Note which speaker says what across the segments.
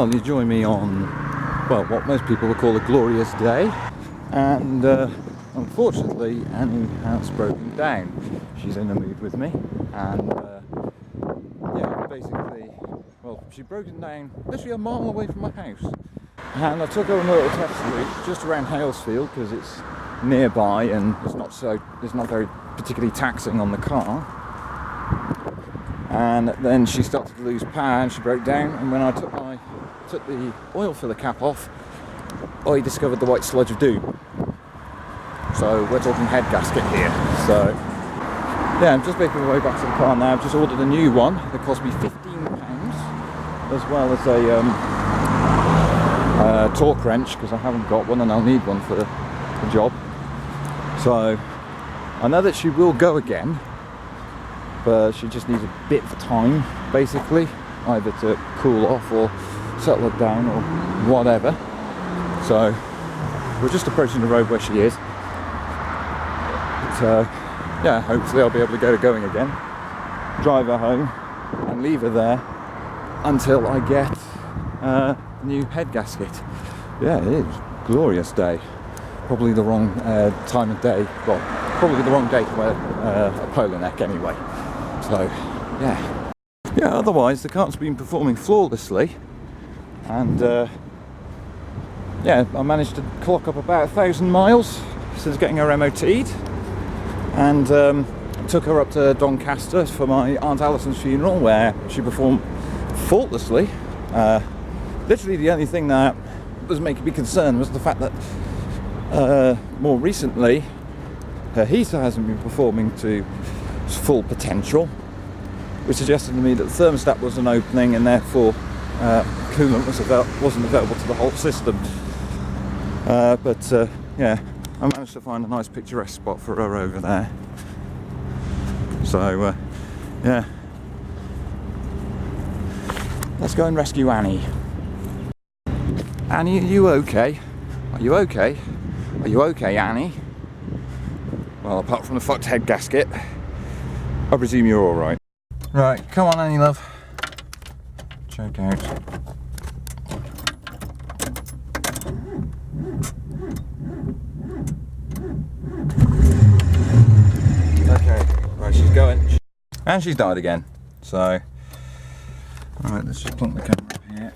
Speaker 1: Well, you join me on, well, what most people would call a glorious day, and unfortunately Annie has broken down. She's in the mood with me, and yeah, basically, well, she'd broken down literally a mile away from my house, and I took her on a little test route just around Halesfield because it's nearby and it's not very particularly taxing on the car. And then she started to lose power and she broke down, and when I took the oil filler cap off, I discovered the white sludge of doom. So we're talking head gasket here. So yeah, I'm just making my way back to the car now. I've just ordered a new one that cost me £15, as well as a torque wrench, because I haven't got one and I'll need one for the job. So I know that she will go again, but she just needs a bit of time, basically, either to cool off or settle it down or whatever. So we're just approaching the road where she is. So yeah, hopefully I'll be able to get her going again, drive her home and leave her there until I get a new head gasket. Yeah, it is a glorious day. Probably the wrong time of day, well, probably the wrong day to wear a polo neck anyway. So yeah, otherwise the car's been performing flawlessly, and yeah, I managed to clock up about 1,000 miles since getting her MOT'd, and took her up to Doncaster for my Aunt Alison's funeral, where she performed faultlessly. Literally the only thing that was making me concerned was the fact that more recently her heater hasn't been performing to its full potential, which suggested to me that the thermostat wasn't opening and therefore coolant wasn't available to the whole system. But yeah, I managed to find a nice picturesque spot for her over there. So yeah, let's go and rescue Annie. Annie, are you okay? Are you okay? Are you okay, Annie? Well, apart from the fucked head gasket, I presume you're alright. Right, come on, Annie love. Check out. Okay, right, she's going. And she's died again. So, alright, let's just plunk the camera up here.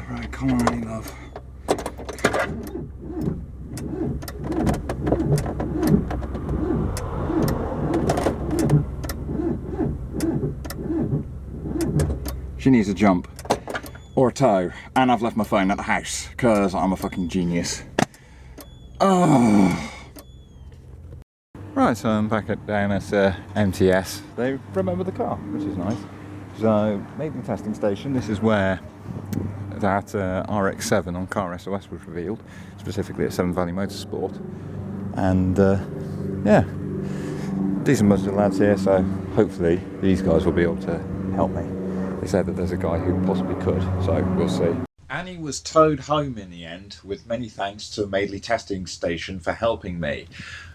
Speaker 1: Right, come on, Annie love. She needs a jump or a tow, and I've left my phone at the house because I'm a fucking genius. Oh. Right, so I'm back down at MTS. They remember the car, which is nice. So, maiden testing station. This is where that RX-7 on Car SOS was revealed, specifically at Seven Valley Motorsport. And yeah, decent bunch of lads here, so hopefully these guys will be able to help me. They said that there's a guy who possibly could, so we'll see. Annie was towed home in the end, with many thanks to Madeley Testing Station for helping me.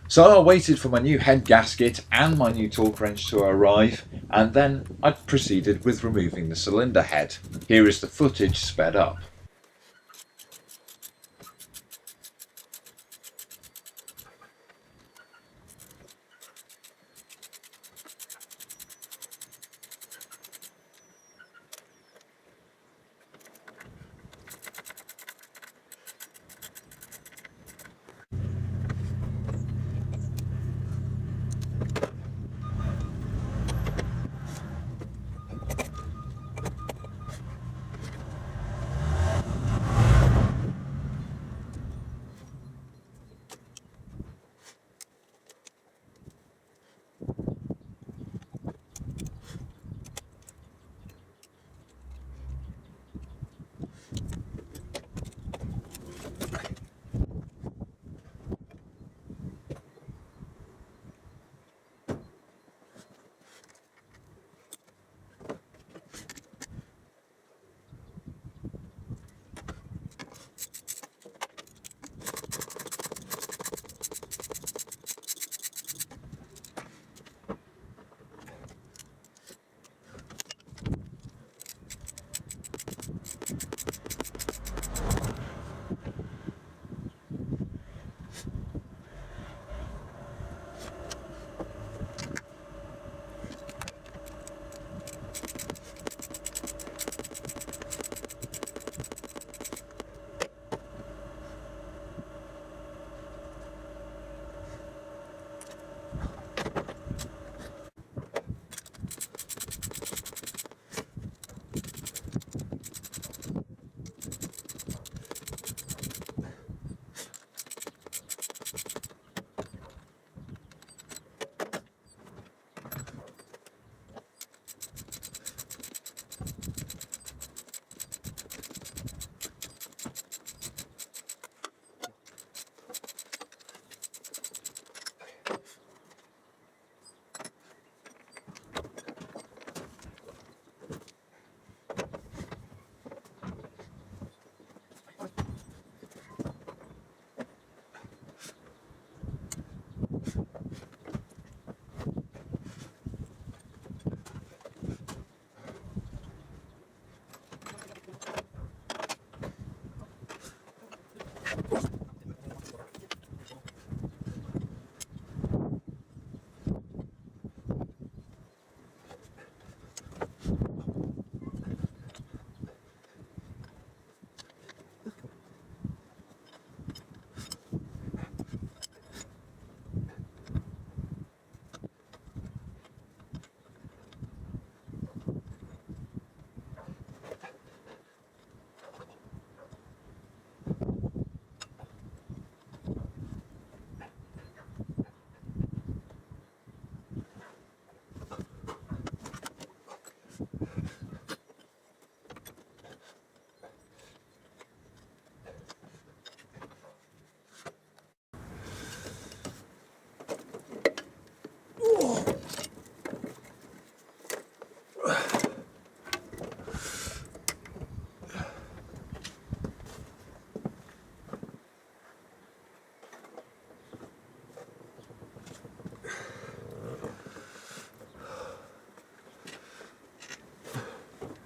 Speaker 1: So I waited for my new head gasket and my new torque wrench to arrive, and then I proceeded with removing the cylinder head. Here is the footage sped up.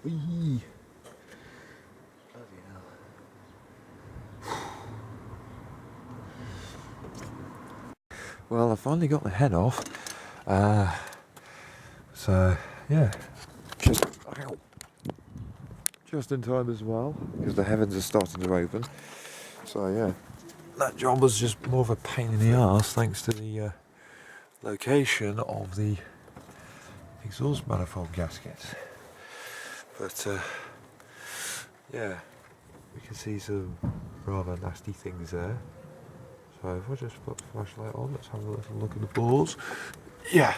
Speaker 1: Whee! Well, I finally got the head off. So yeah, just in time as well, because the heavens are starting to open. So yeah, that job was just more of a pain in the arse, thanks to the location of the exhaust manifold gaskets. But yeah, we can see some rather nasty things there. So if I just put the flashlight on, let's have a little look at the balls. Yeah,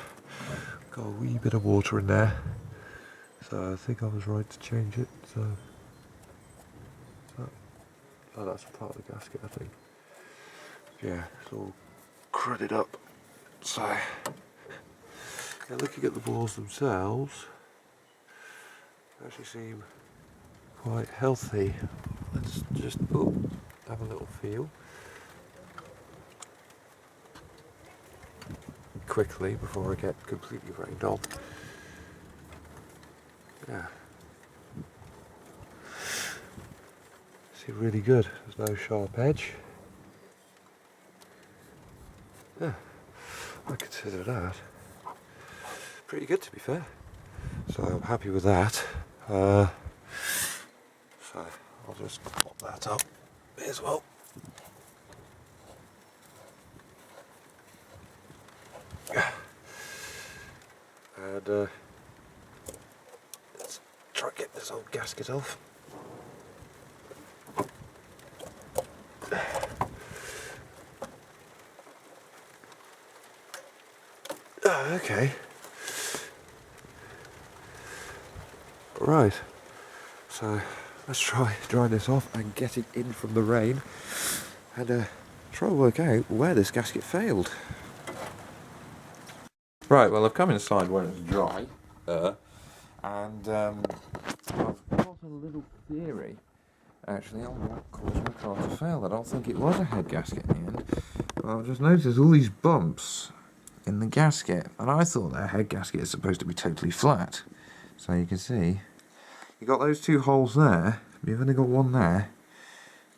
Speaker 1: got a wee bit of water in there. So I think I was right to change it. So oh, that's a part of the gasket, I think. Yeah, it's all crudded up. So yeah, looking at the balls themselves, they actually seem quite healthy. Let's just have a little feel quickly before I get completely rained on. Yeah, see, really good. There's no sharp edge. Yeah, I consider that pretty good, to be fair. So I'm happy with that. So I'll just pop that up as well. And let's try and get this old gasket off. Okay. Right. So let's try dry this off and get it in from the rain, and try and work out where this gasket failed. Right, well, I've come inside where it's dry, and I've got a little theory, actually, on what caused my car to fail. I don't think it was a head gasket in the end. Well, I've just noticed all these bumps in the gasket, and I thought that head gasket is supposed to be totally flat. So you can see, you got those two holes there, but you've only got one there,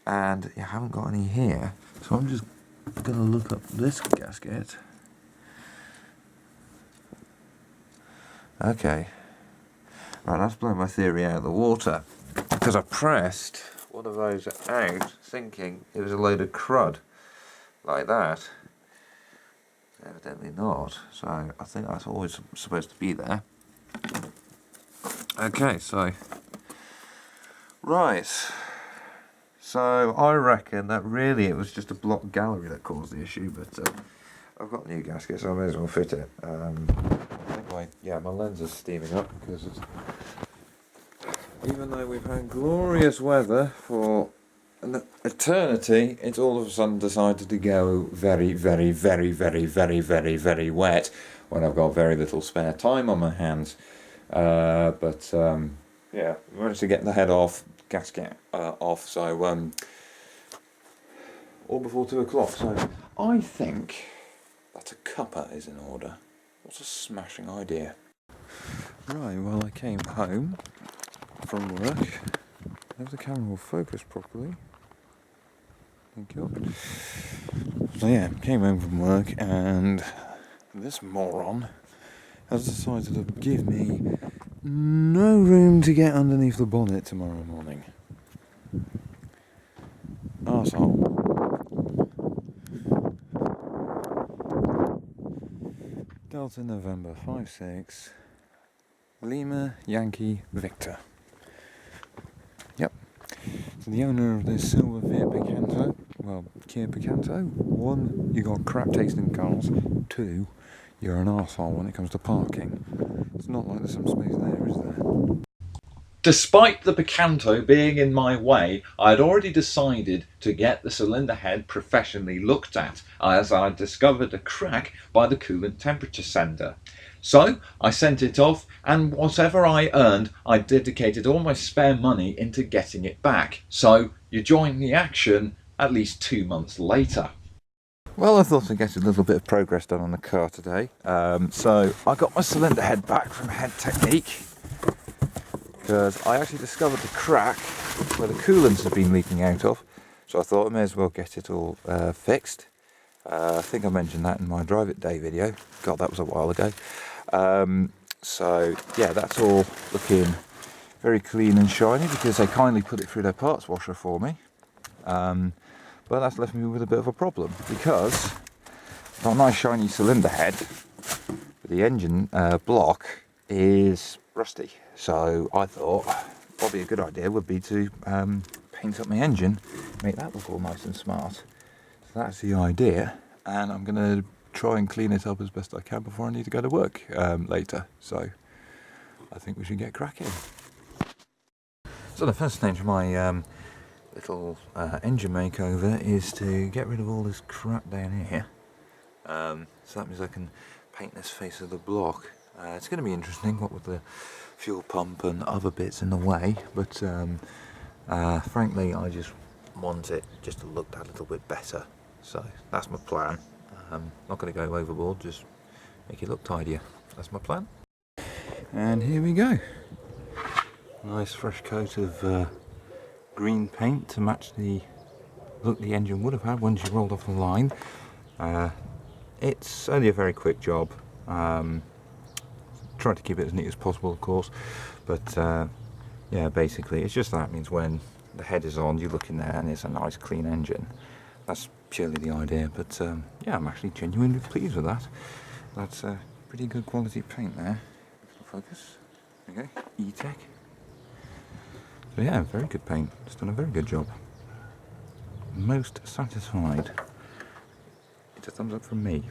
Speaker 1: and you haven't got any here. So I'm just going to look up this gasket. Okay, right, that's blown my theory out of the water, because I pressed one of those out thinking it was a load of crud, like that. Evidently not, so I think that's always supposed to be there. Okay, so, right, so I reckon that really it was just a blocked gallery that caused the issue, but I've got a new gasket, so I may as well fit it. I think my lens is steaming up, because even though we've had glorious weather for an eternity, it's all of a sudden decided to go very, very, very, very, very, very, very wet when I've got very little spare time on my hands. But yeah, we managed to get the head off, gasket off, so all before 2 o'clock. So I think that a cuppa is in order. What a smashing idea. Right, well, I came home from work. If the camera will focus properly. Thank you. So yeah, came home from work, and this moron has decided to give me no room to get underneath the bonnet tomorrow morning. Arsehole. Delta November 56 Lima Yankee Victor. Yep. So the owner of this silver Fiat Picanto, well, Kia Picanto, 1, you got crap tasting cars, 2, you're an arsehole when it comes to parking. It's not like there's some space there, is there? Despite the Picanto being in my way, I had already decided to get the cylinder head professionally looked at, as I discovered a crack by the coolant temperature sender. So I sent it off, and whatever I earned, I dedicated all my spare money into getting it back. So you join the action at least 2 months later. Well, I thought I'd get a little bit of progress done on the car today. So I got my cylinder head back from Head Technique. because I actually discovered the crack where the coolant has been leaking out of. So I thought I may as well get it all fixed. I think I mentioned that in my Drive It Day video. God, that was a while ago. So yeah, that's all looking very clean and shiny because they kindly put it through their parts washer for me. But that's left me with a bit of a problem because I've got a nice shiny cylinder head, but the engine block is rusty. So I thought probably a good idea would be to paint up my engine, make that look all nice and smart. So that's the idea, and I'm going to try and clean it up as best I can before I need to go to work later. So I think we should get cracking. So the first stage of my little engine makeover is to get rid of all this crap down here. So that means I can paint this face of the block. It's going to be interesting, what with the fuel pump and other bits in the way, but frankly I just want it just to look that little bit better. So that's my plan. Not going to go overboard, just make it look tidier. That's my plan. And here we go. Nice fresh coat of green paint to match the look the engine would have had once you rolled off the line. It's only a very quick job. Try to keep it as neat as possible, of course, but yeah, basically it's just that means when the head is on, you look in there and it's a nice clean engine. That's purely the idea, but yeah, I'm actually genuinely pleased with that. That's a pretty good quality paint there. Focus. Okay, E-Tech. So yeah, very good paint. It's done a very good job. Most satisfied. It's a thumbs up from me.